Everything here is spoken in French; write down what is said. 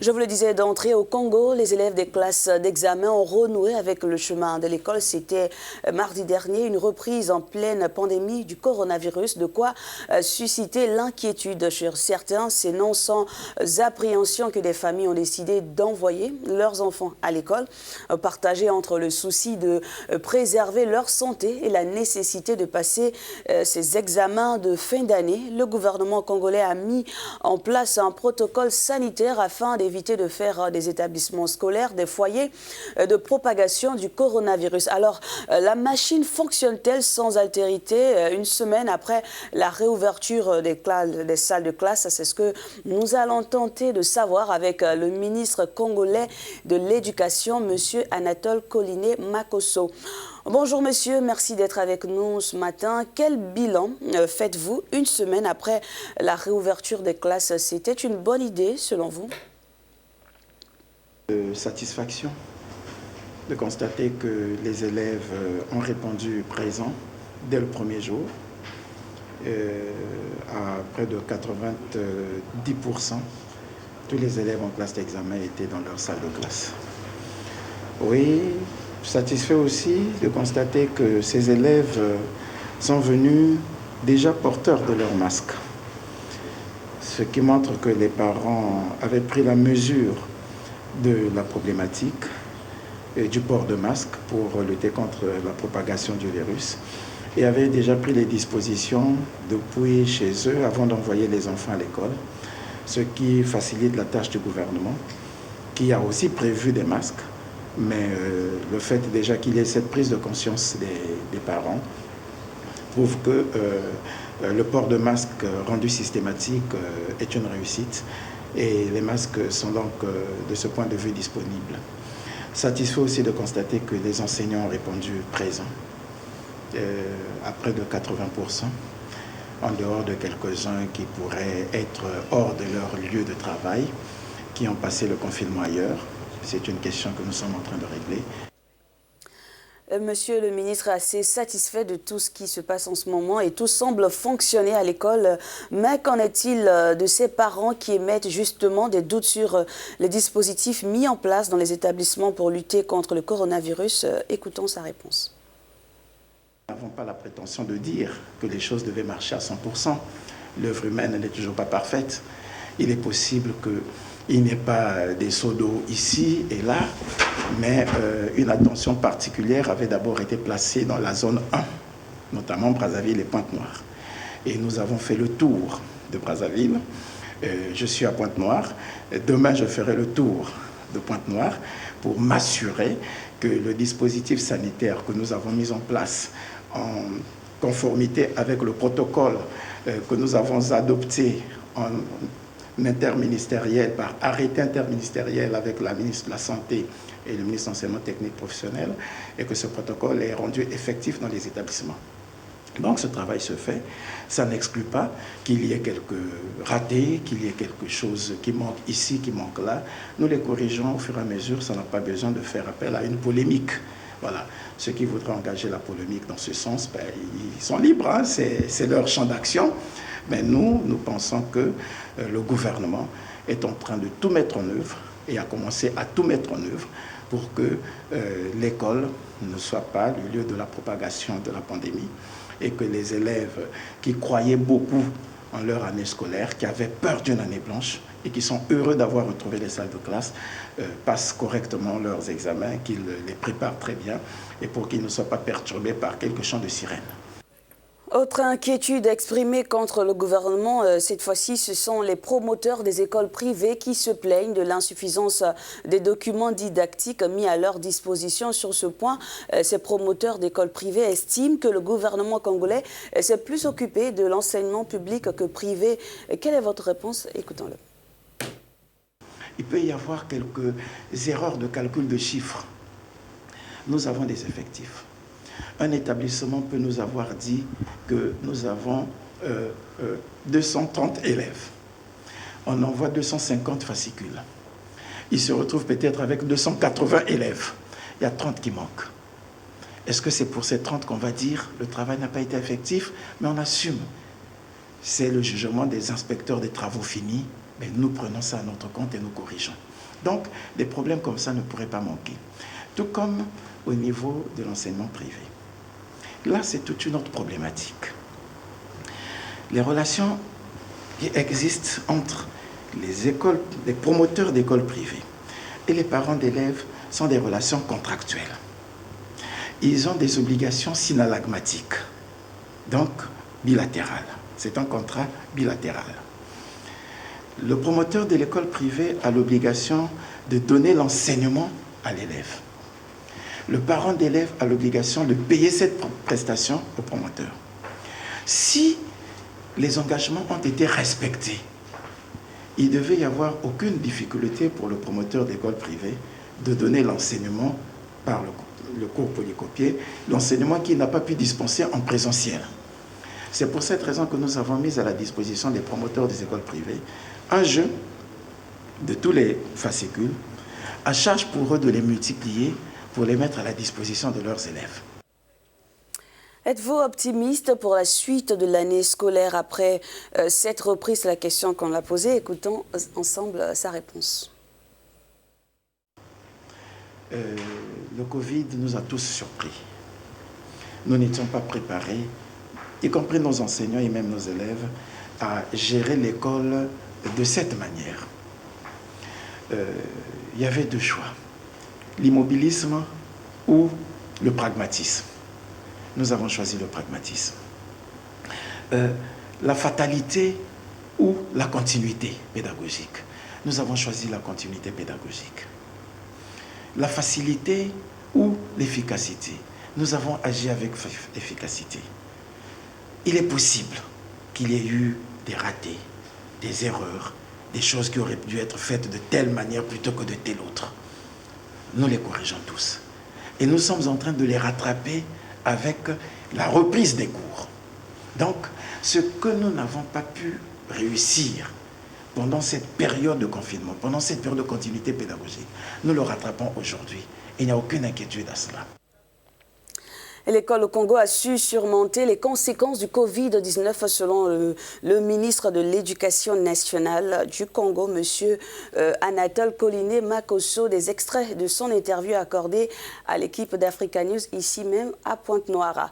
Je vous le disais d'entrée, au Congo, les élèves des classes d'examen ont renoué avec le chemin de l'école. C'était mardi dernier, une reprise en pleine pandémie du coronavirus, de quoi susciter l'inquiétude chez certains. C'est non sans appréhension que des familles ont décidé d'envoyer leurs enfants à l'école, partagés entre le souci de préserver leur santé et la nécessité de passer ces examens de fin d'année. Le gouvernement congolais a mis en place un protocole sanitaire afin d'éviter de faire des établissements scolaires des foyers de propagation du coronavirus. Alors, la machine fonctionne-t-elle sans altérité une semaine après la réouverture des salles de classe? C'est ce que nous allons tenter de savoir avec le ministre congolais de l'Éducation, M. Anatole Koliné Makosso. Bonjour monsieur, merci d'être avec nous ce matin. Quel bilan faites-vous une semaine après la réouverture des classes? C'était une bonne idée selon vous? Satisfaction de constater que les élèves ont répondu présent dès le premier jour, à près de 90%. Tous les élèves en classe d'examen étaient dans leur salle de classe. Oui, satisfait aussi de constater que ces élèves sont venus déjà porteurs de leur masque, ce qui montre que les parents avaient pris la mesure de la problématique du port de masque pour lutter contre la propagation du virus et avaient déjà pris les dispositions depuis chez eux avant d'envoyer les enfants à l'école, ce qui facilite la tâche du gouvernement qui a aussi prévu des masques, mais le fait déjà qu'il y ait cette prise de conscience des parents prouve que le port de masque rendu systématique est une réussite. Et les masques sont donc de ce point de vue disponibles. Satisfait aussi de constater que les enseignants ont répondu présents, à près de 80%, en dehors de quelques-uns qui pourraient être hors de leur lieu de travail, qui ont passé le confinement ailleurs. C'est une question que nous sommes en train de régler. Monsieur le ministre est assez satisfait de tout ce qui se passe en ce moment et tout semble fonctionner à l'école. Mais qu'en est-il de ces parents qui émettent justement des doutes sur les dispositifs mis en place dans les établissements pour lutter contre le coronavirus? Écoutons sa réponse. Nous n'avons pas la prétention de dire que les choses devaient marcher à 100%. L'œuvre humaine n'est toujours pas parfaite. Il est possible qu'il n'y ait pas des seaux d'eau ici et là, mais une attention particulière avait d'abord été placée dans la zone 1, notamment Brazzaville et Pointe-Noire. Et nous avons fait le tour de Brazzaville. Je suis à Pointe-Noire. Demain, je ferai le tour de Pointe-Noire pour m'assurer que le dispositif sanitaire que nous avons mis en place en conformité avec le protocole que nous avons adopté en interministériel, par arrêté interministériel avec la ministre de la Santé et le ministre de l'Enseignement technique professionnel, et que ce protocole est rendu effectif dans les établissements. Donc ce travail se fait. Ça n'exclut pas qu'il y ait quelques ratés, qu'il y ait quelque chose qui manque ici, qui manque là. Nous les corrigeons au fur et à mesure. Ça n'a pas besoin de faire appel à une polémique. Voilà. Ceux qui voudraient engager la polémique dans ce sens, ben, ils sont libres, hein, c'est leur champ d'action. Mais nous pensons que le gouvernement est en train de tout mettre en œuvre et a commencé à tout mettre en œuvre pour que l'école ne soit pas le lieu de la propagation de la pandémie et que les élèves qui croyaient beaucoup en leur année scolaire, qui avaient peur d'une année blanche et qui sont heureux d'avoir retrouvé les salles de classe, passent correctement leurs examens, qu'ils les préparent très bien et pour qu'ils ne soient pas perturbés par quelques chants de sirène. Autre inquiétude exprimée contre le gouvernement, cette fois-ci, ce sont les promoteurs des écoles privées qui se plaignent de l'insuffisance des documents didactiques mis à leur disposition. Sur ce point, ces promoteurs d'écoles privées estiment que le gouvernement congolais s'est plus occupé de l'enseignement public que privé. Quelle est votre réponse? Écoutons-le. Il peut y avoir quelques erreurs de calcul de chiffres. Nous avons des effectifs. Un établissement peut nous avoir dit que nous avons 230 élèves. On envoie 250 fascicules. Il se retrouve peut-être avec 280 élèves. Il y a 30 qui manquent. Est-ce que c'est pour ces 30 qu'on va dire le travail n'a pas été effectif? Mais on assume. C'est le jugement des inspecteurs des travaux finis mais nous prenons ça à notre compte et nous corrigeons. Donc, des problèmes comme ça ne pourraient pas manquer. Tout comme au niveau de l'enseignement privé. Là, c'est toute une autre problématique. Les relations qui existent entre les promoteurs d'écoles privées et les parents d'élèves sont des relations contractuelles. Ils ont des obligations synalagmatiques, donc bilatérales. C'est un contrat bilatéral. Le promoteur de l'école privée a l'obligation de donner l'enseignement à l'élève. Le parent d'élève a l'obligation de payer cette prestation au promoteur. Si les engagements ont été respectés, il ne devait y avoir aucune difficulté pour le promoteur d'école privée de donner l'enseignement par le cours polycopié, l'enseignement qu'il n'a pas pu dispenser en présentiel. C'est pour cette raison que nous avons mis à la disposition des promoteurs des écoles privées un jeu de tous les fascicules, à charge pour eux de les multiplier pour les mettre à la disposition de leurs élèves. Êtes-vous optimiste pour la suite de l'année scolaire après cette reprise? C'est la question qu'on a posée. Écoutons ensemble sa réponse. Le Covid nous a tous surpris. Nous n'étions pas préparés, y compris nos enseignants et même nos élèves, à gérer l'école de cette manière. Il y avait deux choix, l'immobilisme ou le pragmatisme. Nous avons choisi le pragmatisme. La fatalité ou la continuité pédagogique. Nous avons choisi la continuité pédagogique. La facilité ou l'efficacité. Nous avons agi avec efficacité. Il est possible qu'il y ait eu des ratés, des erreurs, des choses qui auraient dû être faites de telle manière plutôt que de telle autre. Nous les corrigeons tous. Et nous sommes en train de les rattraper avec la reprise des cours. Donc, ce que nous n'avons pas pu réussir pendant cette période de confinement, pendant cette période de continuité pédagogique, nous le rattrapons aujourd'hui. Il n'y a aucune inquiétude à cela. L'école au Congo a su surmonter les conséquences du Covid-19 selon le ministre de l'Éducation nationale du Congo, M. Anatole Coliné Makosso, des extraits de son interview accordée à l'équipe d'Africa News ici même à Pointe-Noire.